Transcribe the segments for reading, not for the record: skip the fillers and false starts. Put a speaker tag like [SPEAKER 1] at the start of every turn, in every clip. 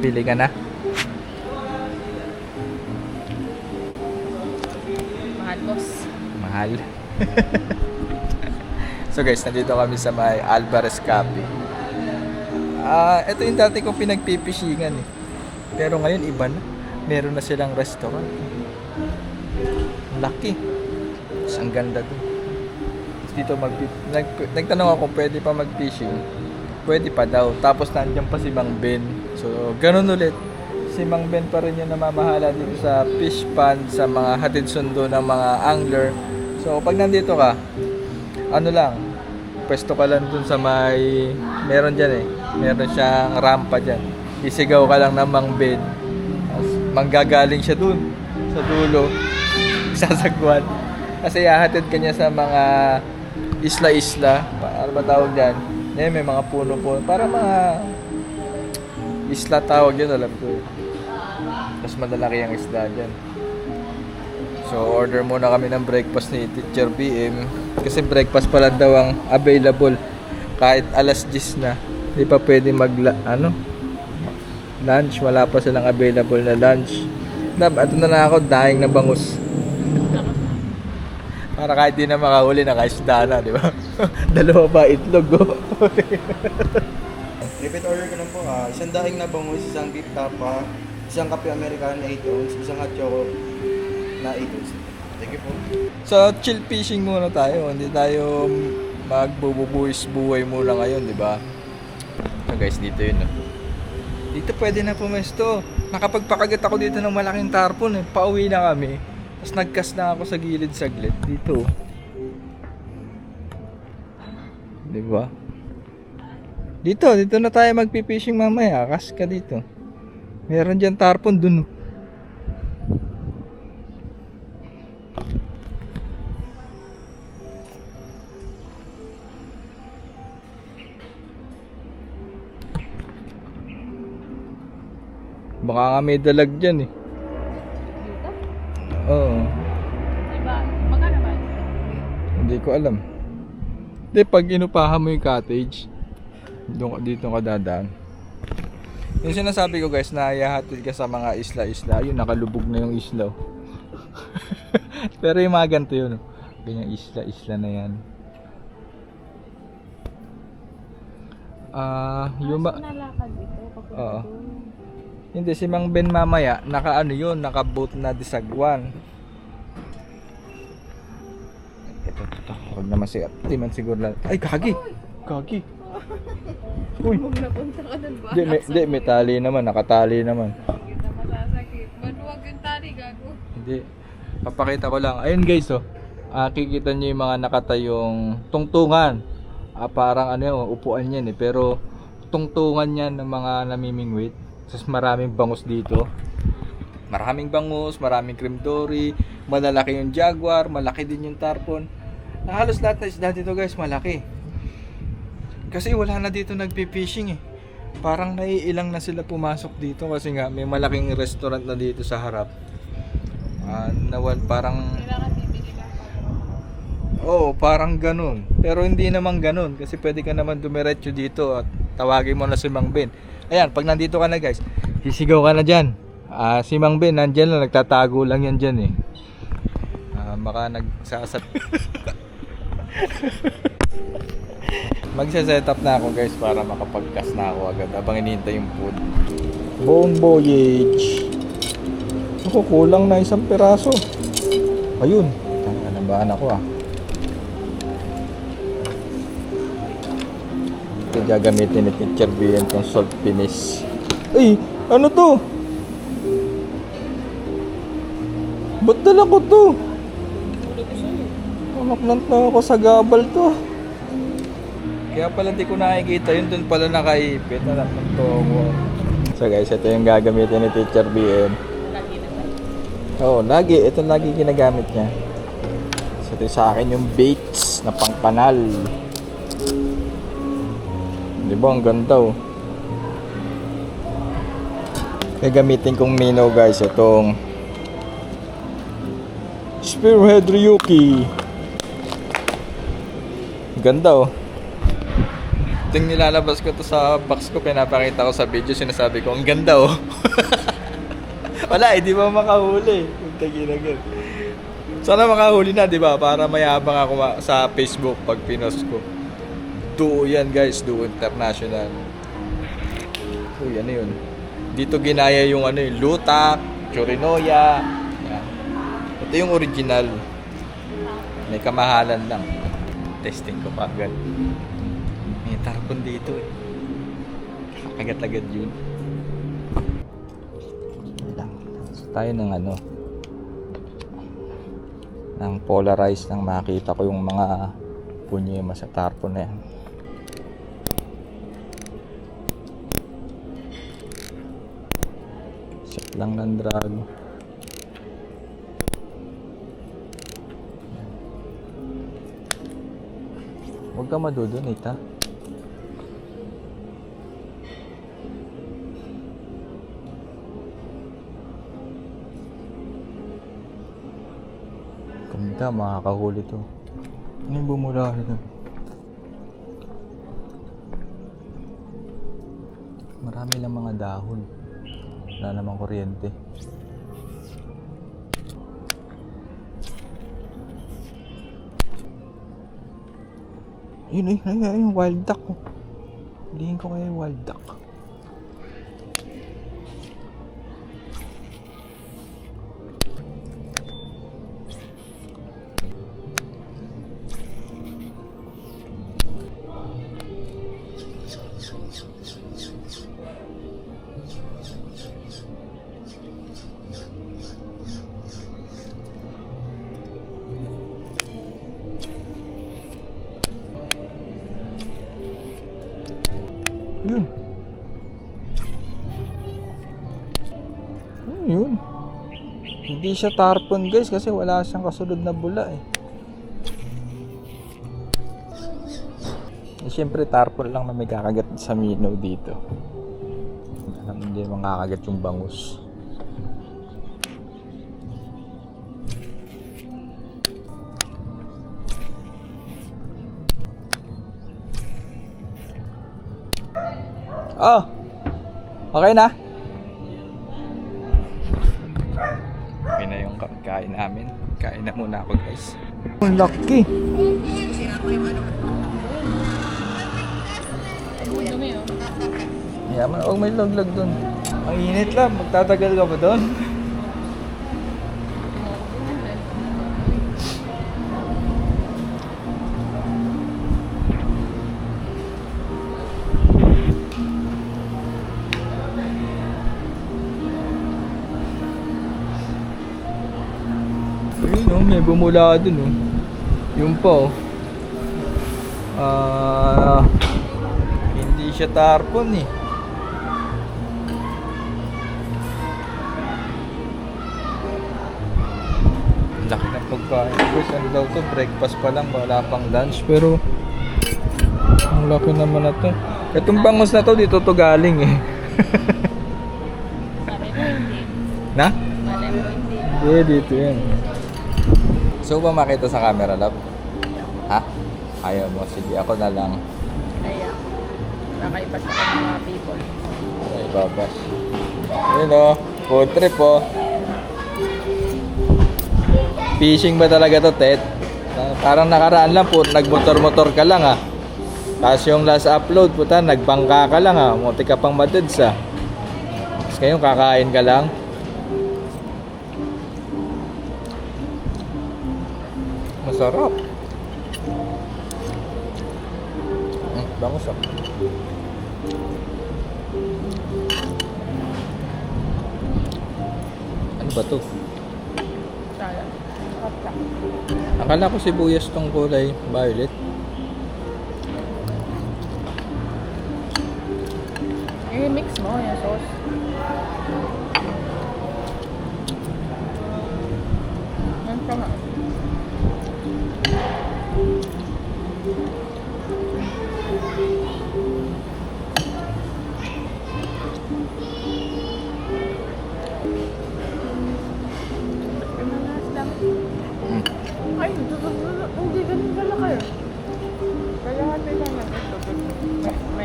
[SPEAKER 1] Bili ka na?
[SPEAKER 2] Mahal, boss.
[SPEAKER 1] Mahal. So guys, nandito kami sa may Alvarez Cafe. Ito yung dati kong pinagpipishingan eh. Pero ngayon iba na. Meron na silang restaurant. Laki. Mas ang ganda doon. Dito nagtanong ako kung pwede pa mag-fishing. Pwede pa daw. Tapos nandiyan pa si Mang Ben. So, ganun ulit. Si Mang Ben pa rin yung namamahala dito sa fish pond, sa mga hatid sundo ng mga angler. So, pag nandito ka, ano lang, pwesto ka lang dun sa may, meron dyan eh. Meron siyang rampa dyan. Isigaw ka lang ng Mang Ben. Tapos, manggagaling siya dun, sa dulo. Sasagwan. Kasi hahatid ka niya sa mga isla-isla. Ano ba tawag dyan? May mga puno-puno. Para mga isla tawag yun, alam ko. Tapos malalaki ang isla dyan. So, order muna kami ng breakfast ni Teacher BM. Kasi breakfast pala daw ang available. Kahit alas 10 na. Hindi pa pwede lunch. Wala pa silang available na lunch. Ito na ako, daing na bangus. Para kahit di na makahuli, nakaisda na, di ba? Dalawa pa itlog, oh.
[SPEAKER 3] Repeat order ko lang po. Isang daing na bangus, isang beef tapa, isang kape Americano na 8 ounce, isang hot choco na 8 ounce. Thank you po.
[SPEAKER 1] So, chill fishing muna tayo. Hindi tayo magbububuhis-buhay muna ngayon, di ba? So guys, dito yun. Dito pwede na pumesto. Nakapagpakagat ako dito ng malaking tarpon. Pauwi na kami. Tapos nagcast na ako sa gilid saglit. Dito. Di ba? Dito na tayo magpipishing mamaya. Cast ka dito. Meron dyan tarpon dun. Baka nga may dalag dyan eh.
[SPEAKER 2] Dito?
[SPEAKER 1] Oo.
[SPEAKER 2] Diba? Magkano ba?
[SPEAKER 1] Hindi ko alam. Hindi, pag inupahan mo yung cottage, dito ka dadaan. Yung sinasabi ko guys, na ihahatid ka sa mga isla-isla, yun, nakalubog na yung isla. Pero yung mga ganito yun, ganyang isla-isla na yan.
[SPEAKER 2] Nalakad dito.
[SPEAKER 1] Oo. Hindi, si Mang Ben mamaya, naka-boat na disagwan. Ito. Huwag naman siya. Di man siguro lang. Ay, kagi! Kagi! Uy!
[SPEAKER 2] Huwag napunta ka dun ba?
[SPEAKER 1] Hindi, may tali naman, nakatali naman.
[SPEAKER 2] Kita masasakit. Maluwag yung tali, gago.
[SPEAKER 1] Hindi. Papakita ko lang. Ayun guys, oh. Kikita nyo yung mga nakatayong tungtungan. Parang upuan yan eh. Pero tungtungan yan ng mga namimingwit. Tapos maraming bangus dito. Maraming bangus, maraming cream dory, malalaki yung jaguar, malaki din yung tarpon. Halos lahat na isda dito guys, malaki. Kasi wala na dito nagpi-fishing eh. Parang naiilang na sila pumasok dito kasi nga may malaking restaurant na dito sa harap. Parang
[SPEAKER 2] Kailangan bibili lang.
[SPEAKER 1] oo, parang ganun. Pero hindi naman ganun kasi pwede ka naman dumiretso dito at tawagin mo na si Mang Ben. Ayan, pag nandito ka na guys, sisigaw ka na dyan. Si Mang Ben, nandyan lang, nagtatago lang yan dyan eh. Baka nagsasat. Magsa-setup na ako guys para makapag-cast na ako agad habang hinihintay yung food. Bon voyage. Ako, kulang na isang piraso. Ayun, nanabahan ako ah. Ito gagamitin ni Teacher BM itong salt finish. Ay, ano to? Ba't dala ko to? Anak ako sa gabal to. Kaya pala di ko nakikita yun, dun pala nakaipit. Anak ng togo. So guys, ito yung gagamitin ni Teacher BM.
[SPEAKER 2] Lagi na ba?
[SPEAKER 1] Oo, lagi. Ito lagi ginagamit niya. So ito sa akin yung baits na pangkanal. Di ba? Ang ganda oh. Gagamitin kong minnow guys. Itong Spearhead Ryuki. Ganda oh. Ito Ting nilalabas ko to sa box ko, pinapakita ko sa video, sinasabi ko, ang ganda oh. Wala, di ba makahuli? Taginagan. Sana makahuli na, di ba? Para mayabang ako sa Facebook pag pinost ko. Duo yan guys, Duo International. Uy, ano yun? Dito ginaya yung ano yung lutak, chorinoya. Yan. Ito yung original. May kamahalan lang. Testing ko pa agad. May tarpon dito eh. Agad-agad yun. So, tayo ng ano ng polarized nang makita ko yung mga punyema sa tarpon na yan. Set lang ng drag. Huwag ka madudunit ha. Ganda, makakahuli to. Ano yung bumula nito? Marami lang mga dahon. Wala namang kuryente. Yun yung wild duck ko. Hulihin ko kaya yung wild duck. Yun. Yun. Hindi siya tarpon guys kasi wala siyang kasunod na bula eh. Siyempre tarpon lang na may kakagat sa minnow dito. Hindi makakagat yung bangus. Oh, okay na? Okay na yung kain namin. Kain na muna ako guys. Ang laki.
[SPEAKER 2] Dumi oh.
[SPEAKER 1] Yaman, huwag may laglag dun. Ang init lang, magtatagal ka ba dun? Ayun oh, may bumula dun oh. Yung pa oh. Hindi siya tarpon eh. Laki ng pagkain. Guys, ano daw to? Breakfast pa lang, wala pang lunch. Pero ang laki naman na to. Itong bangus na to, dito to galing eh.
[SPEAKER 2] Sabi mo hindi.
[SPEAKER 1] Na?
[SPEAKER 2] Sabi mo hindi.
[SPEAKER 1] Hindi, dito yan. So ba makita sa camera, love? Ha? Ayaw mo? Sige, ako na lang.
[SPEAKER 2] Kaya, nakaiba sa mga people.
[SPEAKER 1] Ay, babas. Yun o, food trip o. Fishing ba talaga to, Ted? Parang nakaraan lang po, nagmotor-motor ka lang ah. Tapos yung last upload, puta, nagbangka ka lang ah. Munti ka pang matids ah. Tapos ngayon, kakain ka lang. Masarap. Bangus ah. Ano ba to?
[SPEAKER 2] Kaya, kapta.
[SPEAKER 1] Akala ko sibuyas tong kulay violet.
[SPEAKER 2] I-mix mo yung sauce. Yan pa nga. Ay, hindi ganun pala kayo. Kaya hati lang yan. Ito.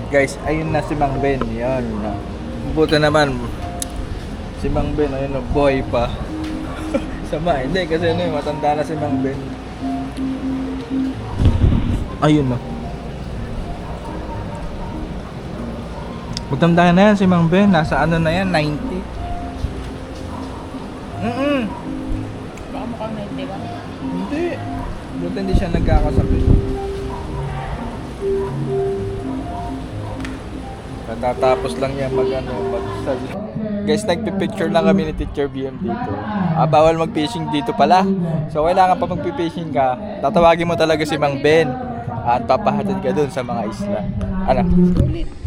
[SPEAKER 1] Guys, ayun na si Mang Ben. Yan. Buti naman. Si Mang Ben, ayun na, boy pa. Sama, hindi. Kasi ano, matanda na si Mang Ben. Ayun na. Matanda na yan si Mang Ben. Nasa ano na yan, 90.
[SPEAKER 2] Baka mukhang 91.
[SPEAKER 1] Hindi. Buti hindi siya nagkakasakit. Natatapos lang yan mag-sal. Guys, nagpipicture lang kami ni Teacher BM dito. Bawal mag-fishing dito pala. So, kailangan pa mag-fishing ka. Tatawagin mo talaga si Mang Ben. At papahatid ka dun sa mga isla. Ano?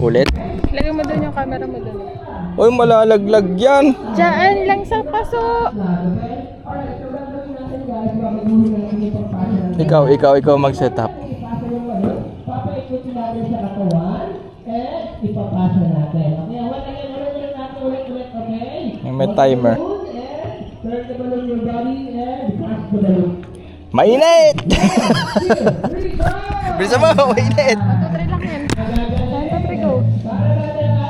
[SPEAKER 1] Ulit?
[SPEAKER 2] Lagay mo doon yung camera mo doon.
[SPEAKER 1] Uy, malalaglag yan.
[SPEAKER 2] Diyan lang sa paso.
[SPEAKER 1] Ikaw mag-set up.
[SPEAKER 4] Papaikutin natin sa katawan and ipapasa natin. Okay, ulit, okay?
[SPEAKER 1] May timer.
[SPEAKER 4] Turn the balloon your body and pass the balloon.
[SPEAKER 1] Mainit! Bisa mo, mainit!
[SPEAKER 2] 1, 2, 3 lang yan. 1, 2, 3, go.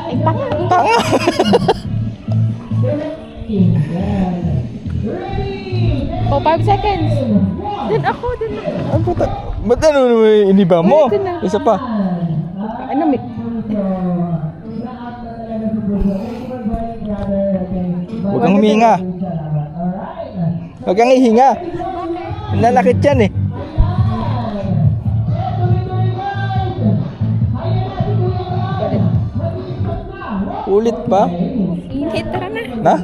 [SPEAKER 2] Ay, tanga.
[SPEAKER 1] Tanga!
[SPEAKER 2] Oh, 5 seconds. Din ako.
[SPEAKER 1] Ang puta. Ba't ano naman iniba mo?
[SPEAKER 2] Ulitin na.
[SPEAKER 1] Isa pa.
[SPEAKER 2] Ano, Mick?
[SPEAKER 1] Huwag kang huminga. Huwag kang ihinga. Nanakit yan eh. Ulit pa?
[SPEAKER 2] Inhit, tara na.
[SPEAKER 1] Na?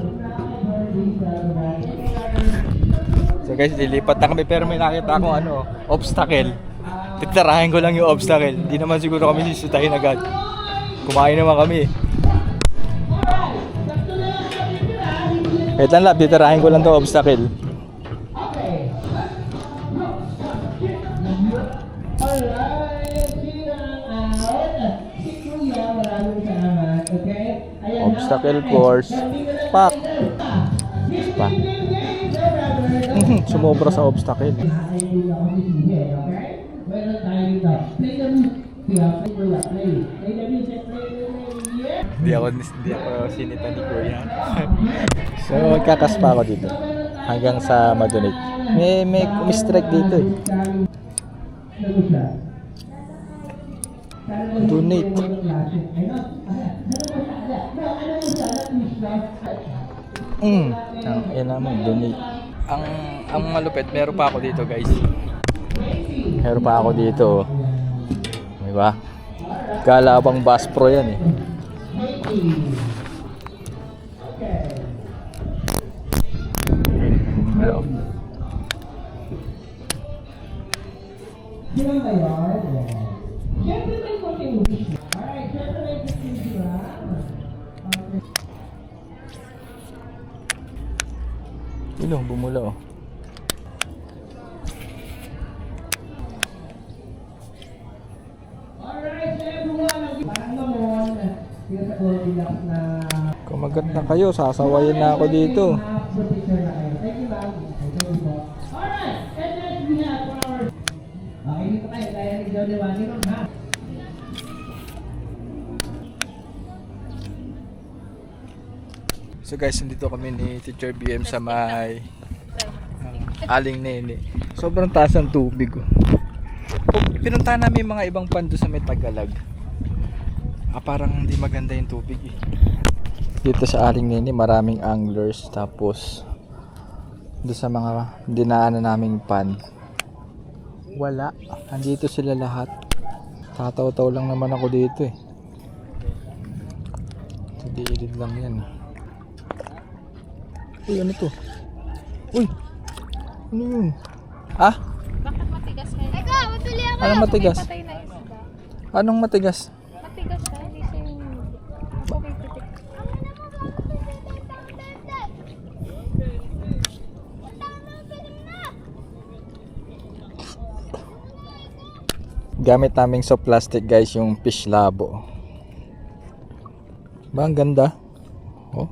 [SPEAKER 1] So guys, lilipat na kami pero may nakita akong obstacle. Titirahin ko lang yung obstacle. Hindi naman siguro kami sisitahin agad. Kumain naman kami. Wait lang lab, titirahin ko lang itong obstacle. Obstacle course. Pak. Pa. Sumobra sa obstacle. Hindi ako sinita ni Kuya. So, magkakaspa ako dito. Hanggang sa madonate. May strike dito eh. Donate. Yan naman, donate. Ang malupit, meron pa ako dito guys. Meron pa ako dito. Diba? Galabang Bass Pro yan eh. Hello. Ilo, bumula oh. Kumagat na kayo, sasawayin na ako dito. So guys, nandito kami ni Teacher BM sa may Aling Nene. Sobrang taas ng tubig. Pinuntahan namin mga ibang pando sa may Tagalog. Parang hindi maganda yung tubig eh. Dito sa Aling Nene maraming anglers. Tapos doon sa mga dinaanan naming pan, wala. Andito sila lahat. Tataw-taw lang naman ako dito eh. Tagilid lang yan. Uy, ano to? Uy! Ano yun? Ah?
[SPEAKER 2] Bakit matigas ngayon? Eka, matuli ako.
[SPEAKER 1] Anong matigas?
[SPEAKER 2] Patay na isda.
[SPEAKER 1] Anong matigas?
[SPEAKER 2] Matigas na, hindi siya yung... Okay, titik.
[SPEAKER 1] Gamit naming soft plastic guys yung fish labo. Ba, ang ganda. Oh.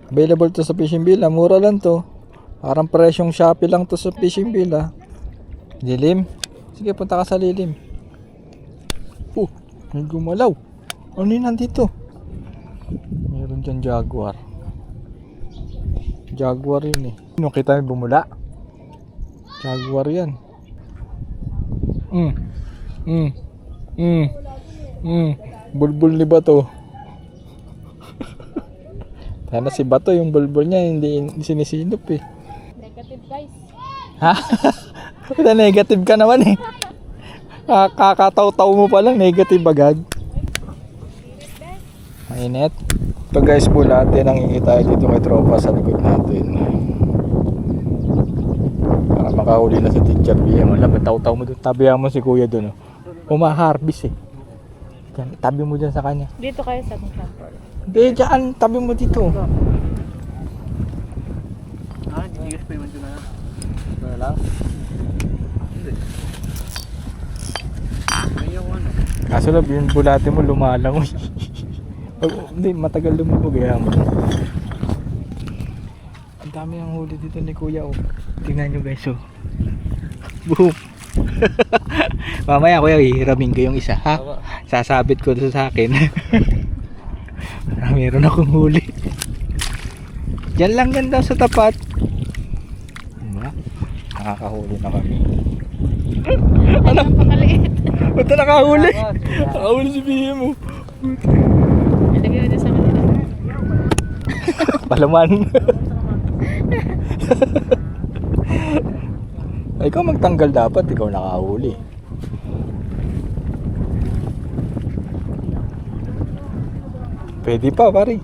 [SPEAKER 1] Available to sa Fishing Villa. Mura lang to. Parang presyong Shopee lang to sa Fishing Villa. Lilim. Sige, punta ka sa lilim. May gumalaw. Ano yun nandito? Meron dyan jaguar. Jaguar yun eh. Ano kita may bumula? Jaguar yan. Bulbul ni Bato. Sana si Bato yung bulbul niya hindi sinisilop eh.
[SPEAKER 2] Negative guys.
[SPEAKER 1] Ha? Kaya negative ka naman eh. Kakataw-taw mo pa lang negative agad. Mainit. Ito guys, bulate nangingi tayo dito kay tropa sa likod natin. Para makahuli na sa teacher BM. Wala, taw-taw mo doon. Tabihan mo si kuya doon. Umaharbis eh. Yan, tabi mo dyan sa kanya.
[SPEAKER 2] Dito kayo sa ating sample.
[SPEAKER 1] Hindi, dyan. Tabi mo dito.
[SPEAKER 3] Digas pa yung na.
[SPEAKER 1] Wala lang. Kaso lang, yung bulate mo lumalangoy. Hindi, matagal lumubog eh. Ang dami ang huli dito ni kuya oh. Tingnan nyo guys oh. Boom. Mamaya kuya, hihiramin ko yung isa ha. Sasabit ko doon sa akin. Meron akong huli. Diyan lang yan daw sa tapat. Diba? Nakakahuli na kami. Ano?
[SPEAKER 2] Napakaliit.
[SPEAKER 1] Ba't na nakahuli? Nakahuli si BM mo.
[SPEAKER 2] Ilagay mo dyan sa kanila.
[SPEAKER 1] Palaman. Ikaw magtanggal dapat, ikaw nakahuli. Pwede pa pare.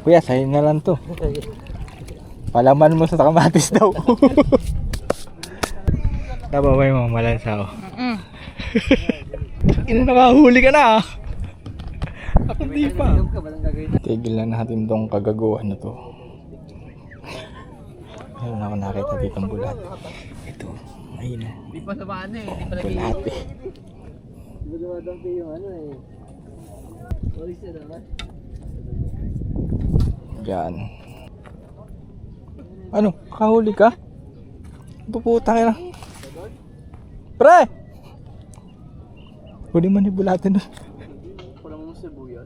[SPEAKER 1] Kuya, sa'yo na lang to. Palaman mo sa kamatis daw. Tama ba yung mga malansaw? Ina, nakahuli ka na ah. Ako di pa. Tigil na natin tong kagaguhan na to. Ayun ako nakita dito ang bulat. Ito, ayun o.
[SPEAKER 3] Di pa sa bahan eh. Di pa lagi.
[SPEAKER 1] Bulat eh.
[SPEAKER 3] Di ba dumadampi yung ano eh. Oris na naman.
[SPEAKER 1] Yan. Ano? Kahuli ka? Puputang ina. Pre! Huli man yung bulatin nun.
[SPEAKER 3] Wala mo sibuyas.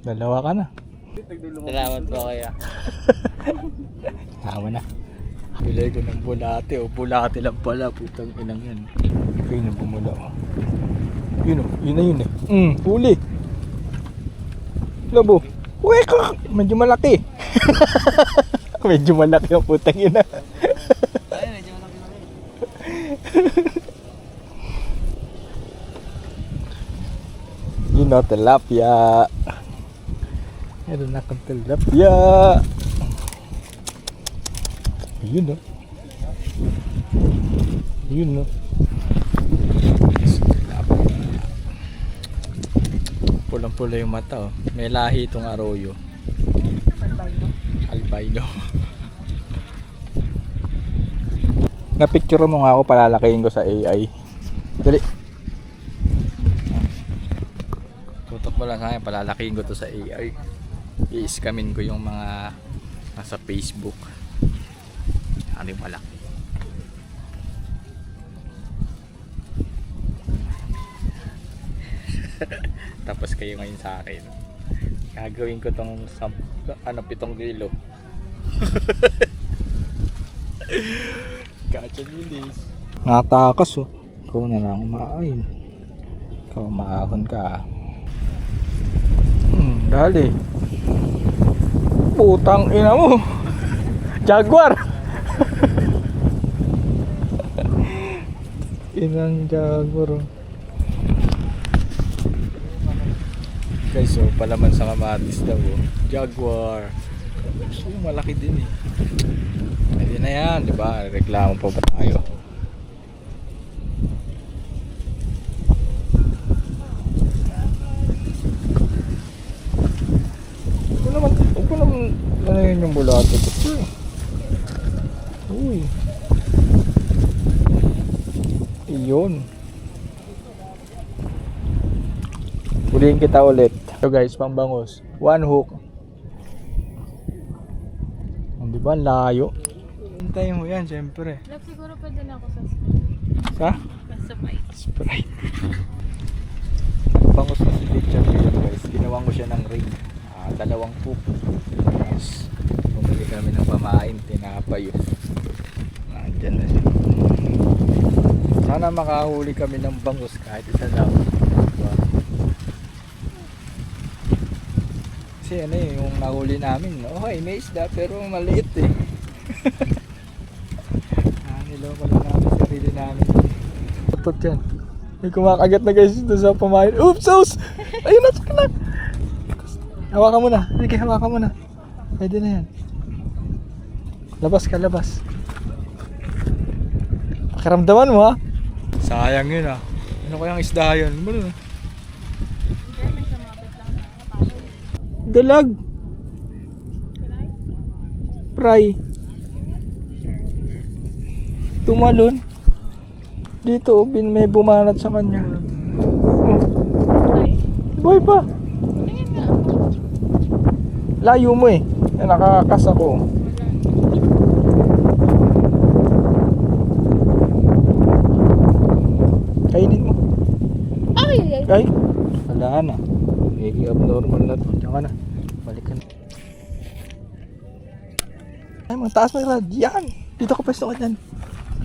[SPEAKER 1] Dalawa ka na.
[SPEAKER 3] Salamat po kaya.
[SPEAKER 1] Tawa na. Bilay ko ng bulate o bulate lang pala. Putang inang yan. Yun yung bumula o. Yun o. Yun na yun eh. Huli. Labo. Uy ka! Medyo malaki. Medyo malaki ang putang ina.
[SPEAKER 3] Ay, medyo malaki.
[SPEAKER 1] Yun o, tilapia. Meron akong tilapia. Yun o. Yun o. Pulang-pula yung mata oh. May lahi itong arroyo. Albino. Na-picture mo nga ako, palalakihin ko sa AI. Dali. Tutok mo lang sa akin, palalakihin ko to sa AI. I-scamin ko yung mga nasa Facebook. Ano yung malaki. Tapos kayo ngayon sa akin. Gagawin ko tong 7 kilo. Gotcha nilis. Natakas oh. Ikaw na lang umaayin. Ikaw maahon ka. Dali. Putang ina mo. Jaguar. Inang jaguar oh. Guys, so palaman sa kamatis daw oh. Jaguar. So malaki din eh. Pwede na yan, di ba? Reklamo pa ba tayo? Huwag ko naman ano yun yung bulato. Uy. Iyon. Huliin kita ulit. So guys, pambangos. 1 hook. Di ba? Layo. Hintayin mo yan, syempre.
[SPEAKER 2] Love, siguro pwede na ako sa
[SPEAKER 1] Sa?
[SPEAKER 2] Sprite.
[SPEAKER 1] Sprite. Bangos na si Teacher Bill, guys. Ginawan ko siya ng ring. 2 poop. Tapos, bumili kami ng pamain. Tinapay yun. Nandyan na siya. Sana makahuli kami ng bangus kahit isa lang. Diba? Kasi ano eh, yung nahuli namin, okay, may isda pero maliit eh. Niloko lang namin sarili namin. Tapos yan. May kumakagat na guys dito sa pamain. Oops! Oops! Ayun na! Tsaka na! Hawakan mo na. Sige, hawakan mo na. Pwede na yan. Labas ka, labas. Pakiramdaman mo ha. Sayang yun ha. Ano kayang isda yun? Ano na? Dalag. Fry. Tumalon. Dito, may bumanat sa kanya. Boy pa. Layo mo eh. Nakakakas ako. Kainin mo.
[SPEAKER 2] Ay!
[SPEAKER 1] Ay, wala na. Abnormal na to. Diyan ka na. Balik ka na. Ay, mataas mo yung rad. Yan! Dito ka pwesto ka dyan.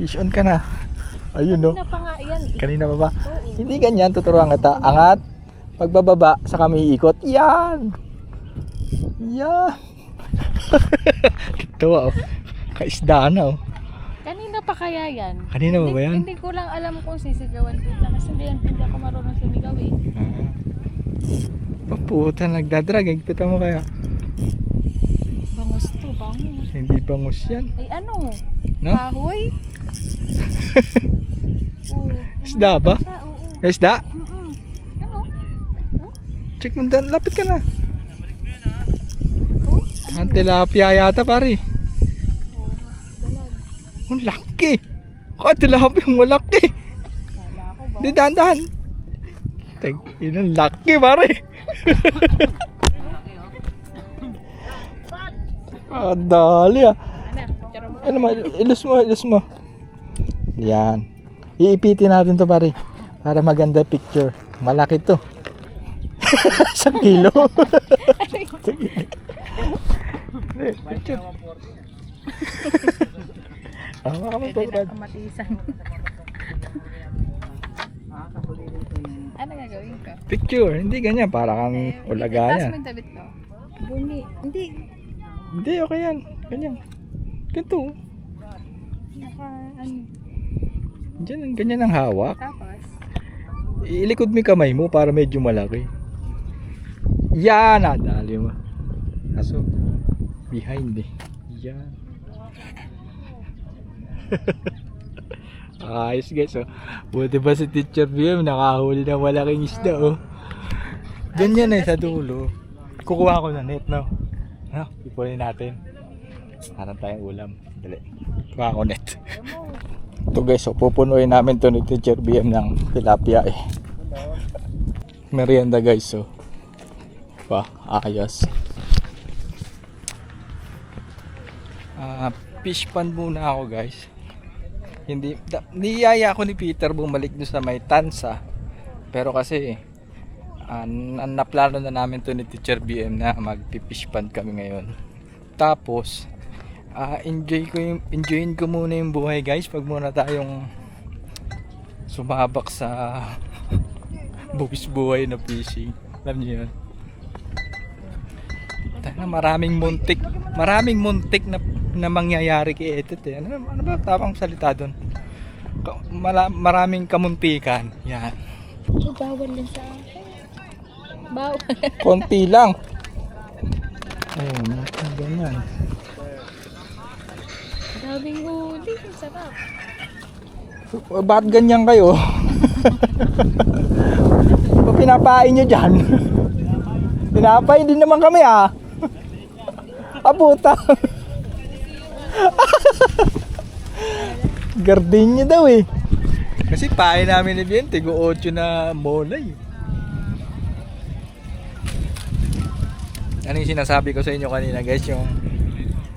[SPEAKER 1] Fish on ka na. Ayun no.
[SPEAKER 2] Kanina pa nga yan.
[SPEAKER 1] Kanina pa ba? Hindi ganyan. Tuturuan kita. Angat. Pagbababa, saka may ikot. Yan! Yan! Tawa oh. Kaisda na oh.
[SPEAKER 2] Kanina pa kaya yan?
[SPEAKER 1] Kanina ba yan?
[SPEAKER 2] Hindi ko lang alam kung sisigawan kita kasi hindi ako marunong sumigaw eh.
[SPEAKER 1] Paputa, nagdadrag. Kita mo kaya?
[SPEAKER 2] Bangus to, bangus.
[SPEAKER 1] Hindi bangus yan.
[SPEAKER 2] Ay ano?
[SPEAKER 1] No?
[SPEAKER 2] Kahoy? Oo.
[SPEAKER 1] Isda ba?
[SPEAKER 2] Oo.
[SPEAKER 1] Isda?
[SPEAKER 2] Ano?
[SPEAKER 1] Check mo dyan. Lapit ka na. Ang tilapia yata pare. Ang laki. Tilapia yung malaki.
[SPEAKER 2] Kala ko ba?
[SPEAKER 1] Hindi, dahan-dahan. Yun ang laki pare. Dali ah. Ano mo, ilus mo. Yan. Iipitin natin to pare. Para maganda picture. Malaki to. 1 kilo. Picture. Makakapag
[SPEAKER 2] Pwede na kamatisan. Ano gagawin ko?
[SPEAKER 1] Picture, hindi ganyan. Para kang
[SPEAKER 2] Taas
[SPEAKER 1] ulaga
[SPEAKER 2] mo
[SPEAKER 1] yan.
[SPEAKER 2] yung tabit ko. Bungi. Hindi.
[SPEAKER 1] Hindi, okay yan. Ganyan. Ganito.
[SPEAKER 2] Ano.
[SPEAKER 1] Ganyan, ganyan ang hawak.
[SPEAKER 2] Tapos.
[SPEAKER 1] Ilikod mo yung kamay mo para medyo malaki. Yan! Dali mo. Kaso, behind eh. Yan. Ayos guys oh. Buti ba si Teacher BM nakahuli ng malaking isda oh. Ganyan eh sa dulo. Kukuha ko na net no. Ano? Ipunin natin. Harap tayong ulam. Dali. Kuha ko net. Ito guys oh. Pupunuin namin to ni Teacher BM ng tilapia eh. Merienda guys oh. Ayos. Fish pan muna ako guys. Niyaya ako ni Peter bumalik doon sa may Tansa. Pero kasi naplano na namin to ni Teacher BM na magpi-fish pan kami ngayon. Tapos enjoyin ko muna yung buhay guys. Pag muna tayong sumabak sa buwis buhay na fishing. Alam niyo yun? Maraming muntik na mangyayari kay Etet eh. Ano ba tamang salita doon? Maraming kamuntikan. Yan.
[SPEAKER 2] Bawal lang sa akin. Bawal.
[SPEAKER 1] Konti lang. Ayun, ganyan.
[SPEAKER 2] Daming huli. Sarap.
[SPEAKER 1] Ba't ganyan kayo? Pinapain nyo dyan. Pinapain din naman kami ah. Abuta. Gardenia daw eh. Kasi pain namin ni Bien, tigo 8 na molay. Ano yung sinasabi ko sa inyo kanina guys, yung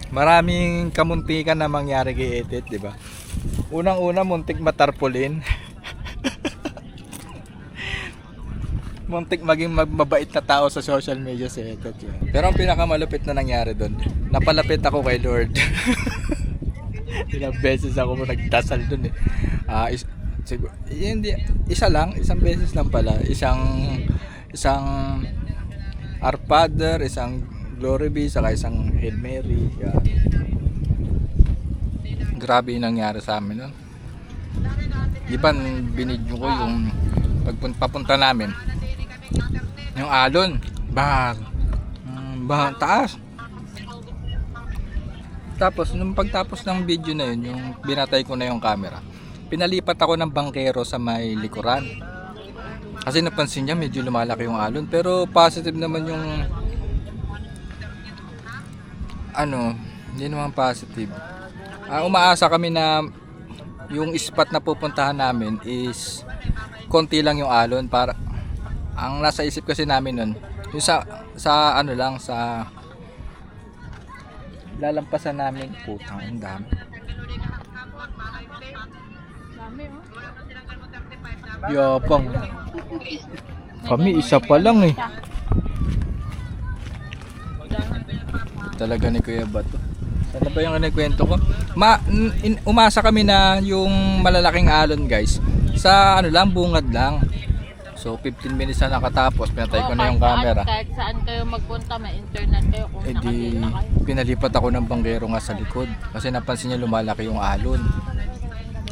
[SPEAKER 1] maraming kamuntikan na mangyari kay Etet, di ba? Unang-una, muntik matarpulin. Muntik maging mabait na tao sa social media si Etet. Pero ang pinakamalupit na nangyari doon, napalapit ako kay Lord. Ilang beses ako nagdasal doon eh. Isang beses lang pala. Isang Our Father, isang Glory Be, saka isang Hail Mary. Grabe yung nangyari sa amin nun. Di ba binidyo ko yung papunta namin, yung alon, taas. Tapos nung pagtapos ng video na yun, yung binatay ko na yung camera, pinalipat ako ng bangkero sa may likuran. Kasi napansin niya medyo lumalaki yung alon, pero positive naman yung hindi naman positive. Umaasa kami na yung spot na pupuntahan namin is konti lang yung alon. Para ang nasa isip kasi namin nun, yung sa lalampasan namin, putang ang dami.
[SPEAKER 2] Dami, oh.
[SPEAKER 1] Yapang. Kami isa pa lang eh. Talaga ni Kuya Bato. Ano ba yung kwento ko? Umasa kami na yung malalaking alon, guys. Sa bungad lang. So 15 minutes na nakatapos, pinatay ko na yung camera.
[SPEAKER 2] Kahit saan kayo magpunta, may internet kayo kung
[SPEAKER 1] Di pinalipat ako ng banggero nga sa likod. Kasi napansin niya lumalaki yung alon.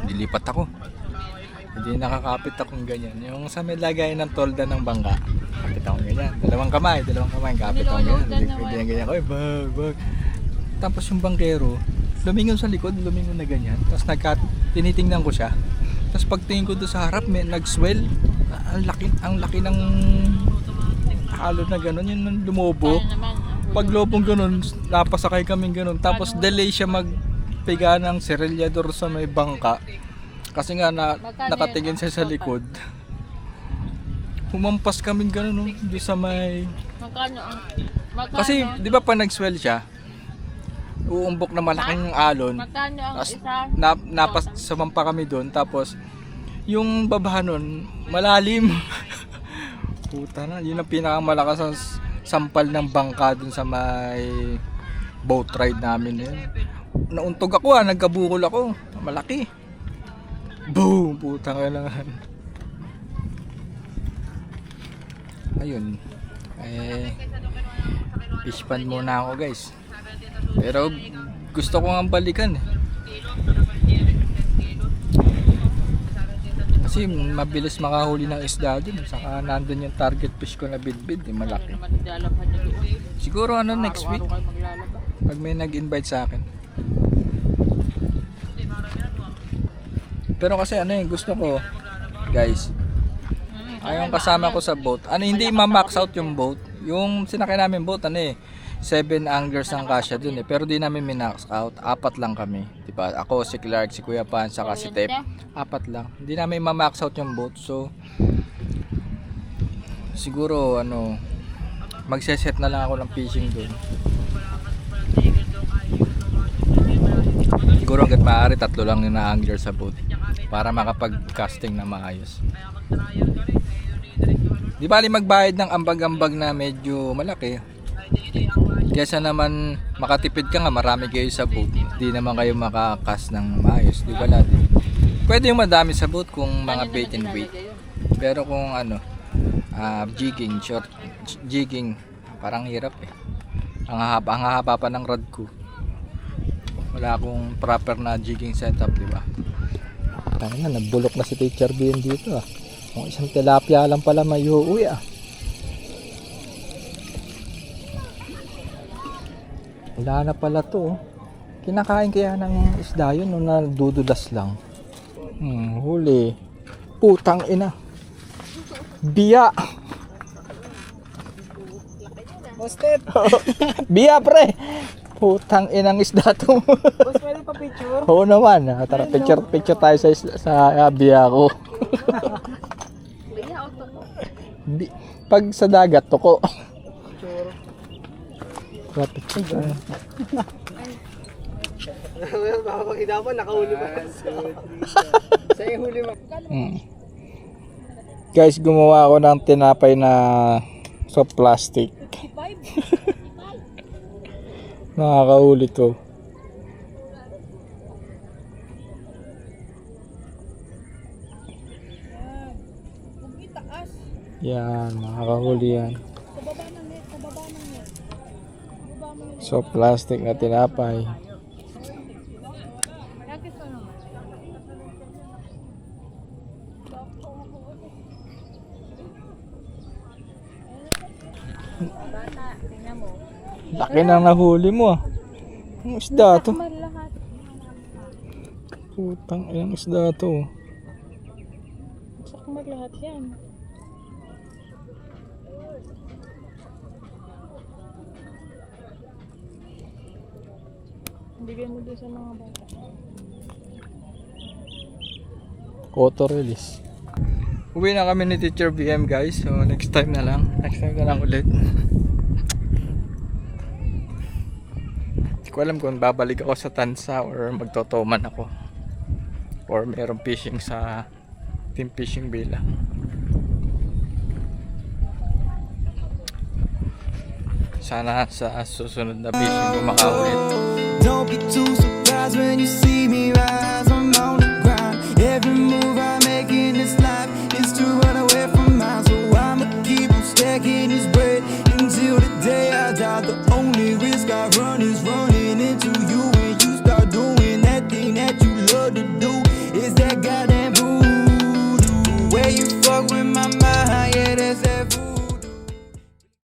[SPEAKER 1] Dilipat ako. Hindi nakakapit akong ganyan. Yung sa may lagay ng tolda ng bangka, kapit akong ganyan. Dalawang kamay, kapit akong ganyan. Ganyan. Ay, bag. Tapos yung banggero, lumingon sa likod, lumingon na ganyan. Tapos tinitingnan ko siya. Tapos pagtingin ko doon sa harap, may nag-swell. Ang laki ng alon na gano'n, yun lumobo. Paglobong gano'n, napasakay kaming gano'n. Tapos delay siya magpiga ng serelyador sa may bangka. Kasi nga nakatingin siya sa likod. Humampas kaming gano'n doon sa may...
[SPEAKER 2] Magkano?
[SPEAKER 1] Kasi di ba pa nag-swell siya, uumbok na malaking alon.
[SPEAKER 2] Magkano ang isa?
[SPEAKER 1] Sumampa kami doon. Tapos yung babahan nun, malalim. Puta na, yun ang pinakamalakas ang sampal ng bangka dun sa may boat ride namin yun. Nauntog ako nagkabukol ako. Malaki. Boom! Putang kailangan. Ayun. Fish pan muna ako, guys. Pero gusto ko nga balikan. Kasi mabilis makahuli ng isda dun. Saka nandun yung target fish ko na bidbid, malaki. Siguro next week pag may nag-invite sa akin. Pero kasi gusto ko, guys, yung kasama ko sa boat, hindi ma-max out yung boat. Yung sinakay namin boat, 7 anglers ang kasya dun pero di namin min-max out. 4 lang kami, diba? Ako, si Clark, si Kuya Pan, saka si Tep. 4 lang. Hindi namin ma-max out yung boat. So siguro magse-set na lang ako ng fishing dun. Siguro hanggat maaari 3 lang yung na-angler sa boat para makapag-casting na maayos. Di bali magbayad ng ambag-ambag na medyo malaki. Kesa naman makatipid ka nga, marami kayo sa boat, di naman kayo makakas ng maayos, di ba lati? Pwede yung madami sa boat kung mga bait and bait. Pero kung jigging, short jigging, parang hirap eh. Ang haba pa ng rod ko. Wala akong proper na jigging setup, di ba? Tanga, nagbulok na si Teacher Bien dito ah. Kung isang tilapia lang pala may uuwi ah. Wala na pala to. Kinakain kaya ng isda yun o nadudulas lang. Huli. Putang ina. Biya.
[SPEAKER 3] Bostet!
[SPEAKER 1] Biya pre. Putang inang isda to.
[SPEAKER 3] Boss, pwede pa picture?
[SPEAKER 1] Oo naman. Tara picture tayo sa biya ko.
[SPEAKER 2] Biya o toko?
[SPEAKER 1] Pag sa dagat, toko.
[SPEAKER 3] Picture.
[SPEAKER 1] Picture.
[SPEAKER 3] Papakita pa, nakahuli pa. Sa yung huli mo.
[SPEAKER 1] Guys, gumawa ako ng tinapay na sa plastic. Nakakaulit to. Yan, nakakahuli yan. So, plastic na tinapay. Laki na nahuli mo ah. Ang isda to.
[SPEAKER 2] Lahat.
[SPEAKER 1] Putang ilang isda to.
[SPEAKER 2] Sakmar lahat yan. Bigay mo doon sa mga bata.
[SPEAKER 1] Auto release. Uwi na kami ni Teacher BM guys. So next time na lang. Next time na lang ulit. Hindi ko alam kung babalik ako sa Tansa or magtotoman ako. Or merong fishing sa team fishing bila. Sana sa susunod na fishing ko makaulit.
[SPEAKER 5] Don't be too surprised when you see me